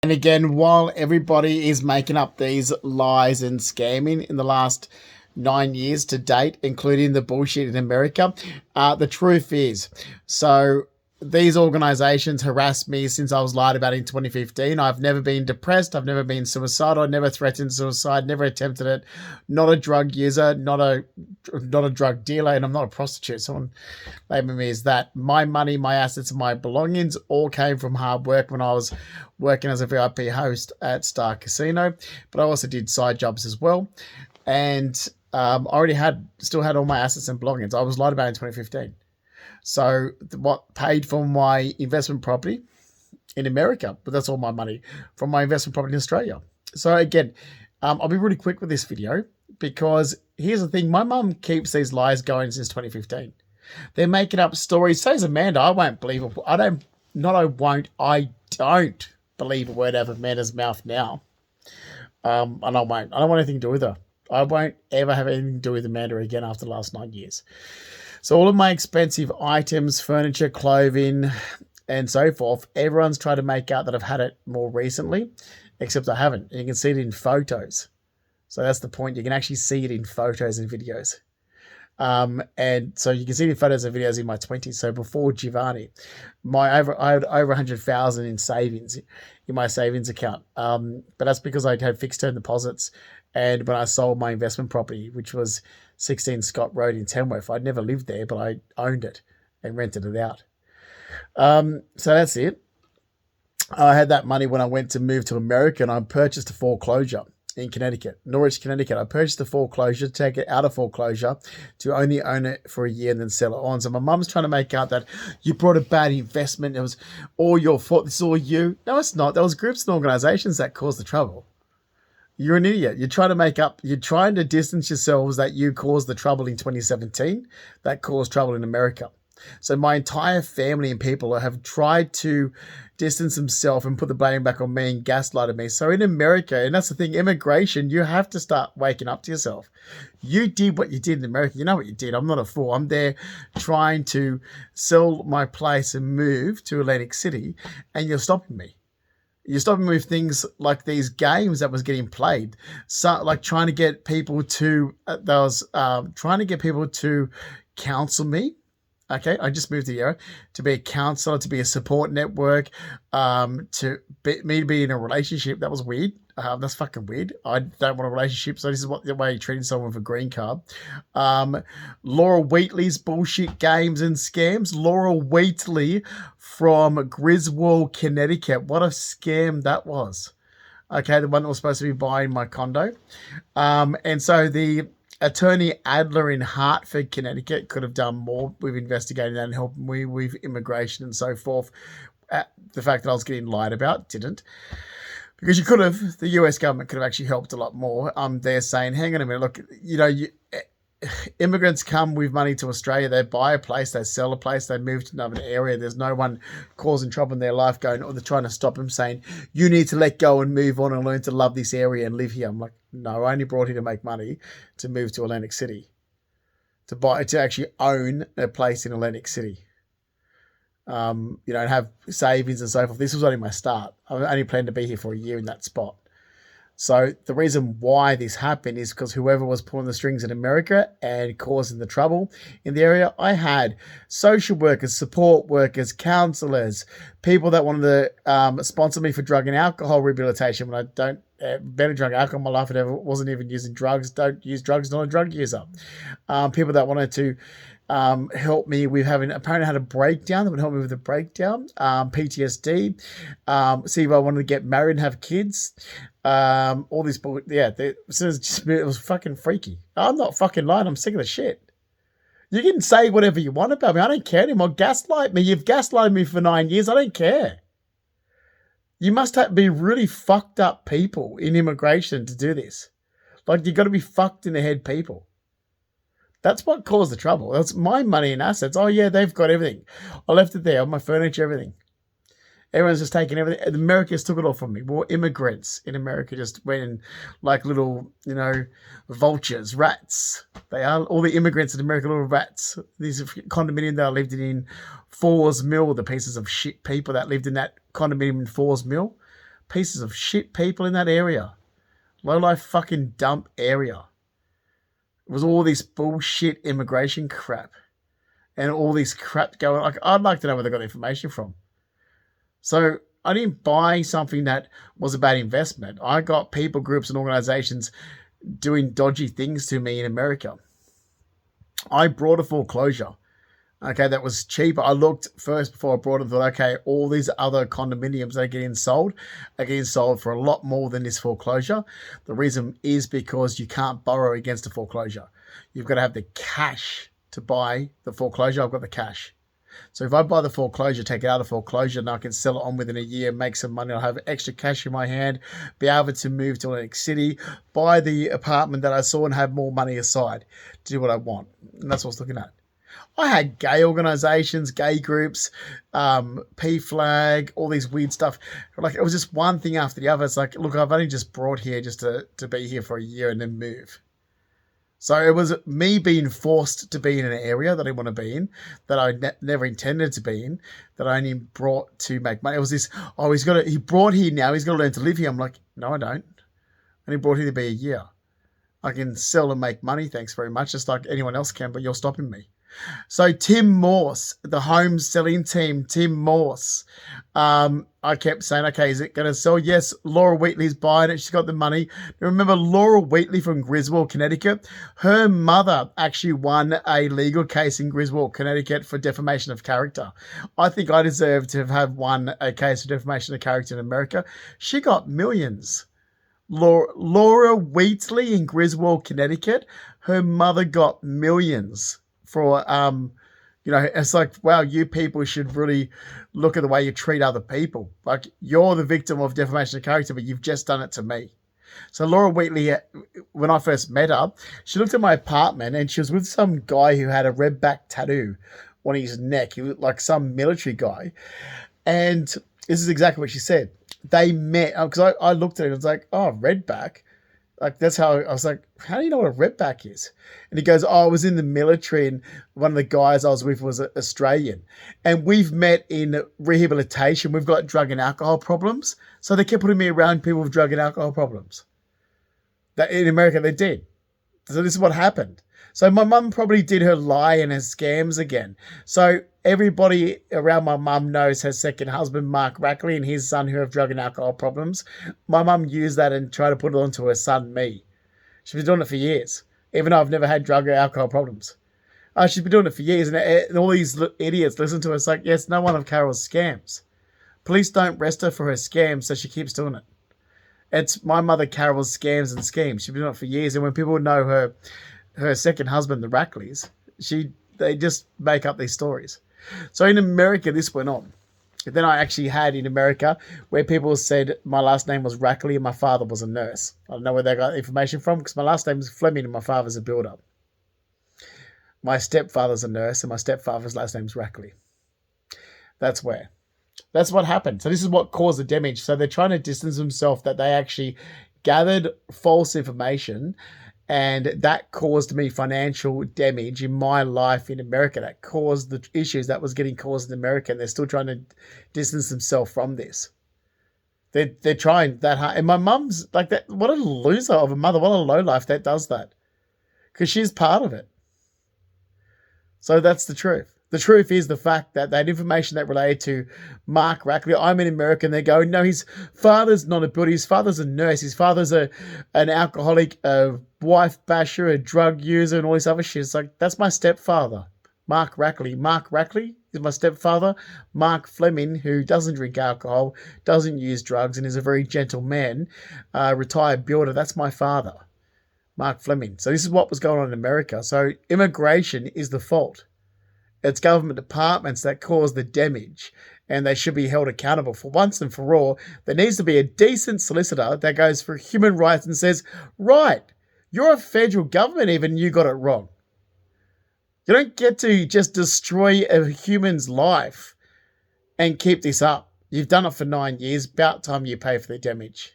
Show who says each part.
Speaker 1: And again, while everybody is making up these lies and scamming in the last 9 years to date, including the bullshit in America, the truth is, so these organizations harassed me since I was lied about in 2015. I've never been depressed. I've never been suicidal. I never threatened suicide, never attempted it. Not a drug user, not a drug dealer, and I'm not a prostitute. Someone labeled me as that. My money, my assets, and my belongings all came from hard work when I was working as a VIP host at Star Casino, but I also did side jobs as well. And I already still had all my assets and belongings. I was lied about in 2015. So what paid for my investment property in America, but that's all my money from my investment property in Australia. So again, I'll be really quick with this video because here's the thing. My mum keeps these lies going since 2015. They're making up stories. Says Amanda, I won't believe it. I don't believe a word out of Amanda's mouth now. And I won't. I don't want anything to do with her. I won't ever have anything to do with Amanda again after the last 9 years. So all of my expensive items, furniture, clothing, and so forth, everyone's tried to make out that I've had it more recently, except I haven't. And you can see it in photos. So that's the point. You can actually see it in photos and videos. And so you can see the photos and videos in my 20s. So before Giovanni, I had over 100,000 in savings in my savings account. But that's because I had fixed term deposits. And when I sold my investment property, which was 16 Scott Road in Tamworth, I'd never lived there, but I owned it and rented it out. So that's it. I had that money when I went to move to America, and I purchased a foreclosure in Connecticut, Norwich, Connecticut. I purchased a foreclosure to take it out of foreclosure to only own it for a year and then sell it on. So my mum's trying to make out that you brought a bad investment. It was all your fault. It's all you. No, it's not. There was groups and organizations that caused the trouble. You're an idiot. You're trying to distance yourselves that you caused the trouble in 2017 that caused trouble in America. So my entire family and people have tried to distance themselves and put the blame back on me and gaslighted me. So in America, and that's the thing, immigration, you have to start waking up to yourself. You did what you did in America. You know what you did. I'm not a fool. I'm there trying to sell my place and move to Atlantic City, and you're stopping me. You're stopping me with things like these games that was getting played. So, like trying to get people to, counsel me. Okay, I just moved to the area to be a counselor, to be a support network, to be in a relationship. That was weird. That's fucking weird. I don't want a relationship, so this is the way you're treating someone with a green card. Laura Wheatley's bullshit games and scams. Laura Wheatley from Griswold, Connecticut. What a scam that was. Okay, the one that was supposed to be buying my condo. And so the Attorney Adler in Hartford, Connecticut could have done more with investigating that and helping me with immigration and so forth. The fact that I was getting lied about didn't. Because the US government could have actually helped a lot more. They're saying, hang on a minute, look, immigrants come with money to Australia, they buy a place, they sell a place, they move to another area. There's no one causing trouble in their life or they're trying to stop them saying, you need to let go and move on and learn to love this area and live here. I'm like, no, I only brought here to make money to move to Atlantic City, to actually own a place in Atlantic City. And have savings and so forth. This was only my start. I only planned to be here for a year in that spot. So the reason why this happened is because whoever was pulling the strings in America and causing the trouble in the area, I had social workers, support workers, counselors, people that wanted to sponsor me for drug and alcohol rehabilitation when I don't better drug alcohol in my life. I never wasn't even using drugs. Don't use drugs, not a drug user. People that wanted to help me with apparently had a breakdown, that would help me with a breakdown, PTSD, see if I wanted to get married and have kids, all this, it was fucking freaky. I'm not fucking lying, I'm sick of the shit. You can say whatever you want about me, I don't care anymore. Gaslight me, you've gaslighted me for 9 years, I don't care. You must be really fucked up people in immigration to do this. Like, you got to be fucked in the head people. That's what caused the trouble. That's my money and assets. Oh, yeah, they've got everything. I left it there, my furniture, everything. Everyone's just taking everything. America's took it all from me. More immigrants in America just went in like little, vultures, rats. They are all the immigrants in America, little rats. These condominium that I lived in Falls Mill, the pieces of shit people that lived in that condominium in Falls Mill. pieces of shit people in that area. Low-life fucking dump area. It was all this bullshit immigration crap. And all this crap going on. I'd like to know where they got the information from. So I didn't buy something that was a bad investment. I got people, groups, and organizations doing dodgy things to me in America. I brought a foreclosure. Okay, that was cheaper. I looked first before I brought it and thought, okay, all these other condominiums that are getting sold for a lot more than this foreclosure. The reason is because you can't borrow against a foreclosure. You've got to have the cash to buy the foreclosure. I've got the cash. So if I buy the foreclosure, take it out of foreclosure, and I can sell it on within a year, make some money, I'll have extra cash in my hand, be able to move to the next city, buy the apartment that I saw and have more money aside to do what I want. And that's what I was looking at. I had gay organizations, gay groups, P-Flag, all these weird stuff. Like, it was just one thing after the other. It's like, look, I've only just brought here just to be here for a year and then move. So it was me being forced to be in an area that I didn't want to be in, that I never intended to be in, that I only brought to make money. It was this, oh, he brought here now, he's got to learn to live here. I'm like, no, I don't. I only brought here to be a year. I can sell and make money, thanks very much, just like anyone else can, but you're stopping me. So Tim Morse, the home selling team, Tim Morse, I kept saying, okay, is it going to sell? Yes, Laura Wheatley's buying it. She's got the money. Remember Laura Wheatley from Griswold, Connecticut? Her mother actually won a legal case in Griswold, Connecticut for defamation of character. I think I deserve to have won a case for defamation of character in America. She got millions. Laura Wheatley in Griswold, Connecticut, her mother got millions for, it's like, wow, you people should really look at the way you treat other people. Like, you're the victim of defamation of character, but you've just done it to me. So Laura Wheatley, when I first met her, she looked at my apartment and she was with some guy who had a redback tattoo on his neck. He looked like some military guy. And this is exactly what she said. They met, because I looked at it and was like, oh, redback. Like, that's how I was like, how do you know what a redback is? And he goes, oh, I was in the military and one of the guys I was with was Australian. And we've met in rehabilitation. We've got drug and alcohol problems. So they kept putting me around people with drug and alcohol problems. That in America, they did. So this is what happened. So my mum probably did her lie and her scams again. So everybody around my mum knows her second husband, Mark Rackley, and his son who have drug and alcohol problems. My mum used that and tried to put it onto her son, me. She's been doing it for years, even though I've never had drug or alcohol problems. She's been doing it for years, and all these idiots listen to her. It's like, yes, no one of Carol's scams. Police don't arrest her for her scams, so she keeps doing it. It's my mother Carol's scams and schemes. She's been doing it for years, and when people know her second husband, the Rackleys, they just make up these stories. So in America, this went on. Then I actually had in America where people said my last name was Rackley and my father was a nurse. I don't know where they got information from because my last name is Fleming and my father's a builder. My stepfather's a nurse and my stepfather's last name's Rackley. That's what happened. So this is what caused the damage. So they're trying to distance themselves that they actually gathered false information, and that caused me financial damage in my life in America. That caused the issues that was getting caused in America, and they're still trying to distance themselves from this. They're trying that hard. And my mum's like that. What a loser of a mother. What a lowlife that does that. Because she's part of it. So that's the truth. The truth is the fact that that information that related to Mark Rackley, I'm in America, and they go, no, his father's not a builder. His father's a nurse. His father's an alcoholic, a wife basher, a drug user, and all this other shit. It's like, that's my stepfather, Mark Rackley. Mark Rackley is my stepfather. Mark Fleming, who doesn't drink alcohol, doesn't use drugs, and is a very gentle man, retired builder. That's my father, Mark Fleming. So this is what was going on in America. So immigration is the fault. It's government departments that cause the damage, and they should be held accountable for once and for all. There needs to be a decent solicitor that goes for human rights and says, right, you're a federal government even, you got it wrong. You don't get to just destroy a human's life and keep this up. You've done it for 9 years. About time you pay for the damage.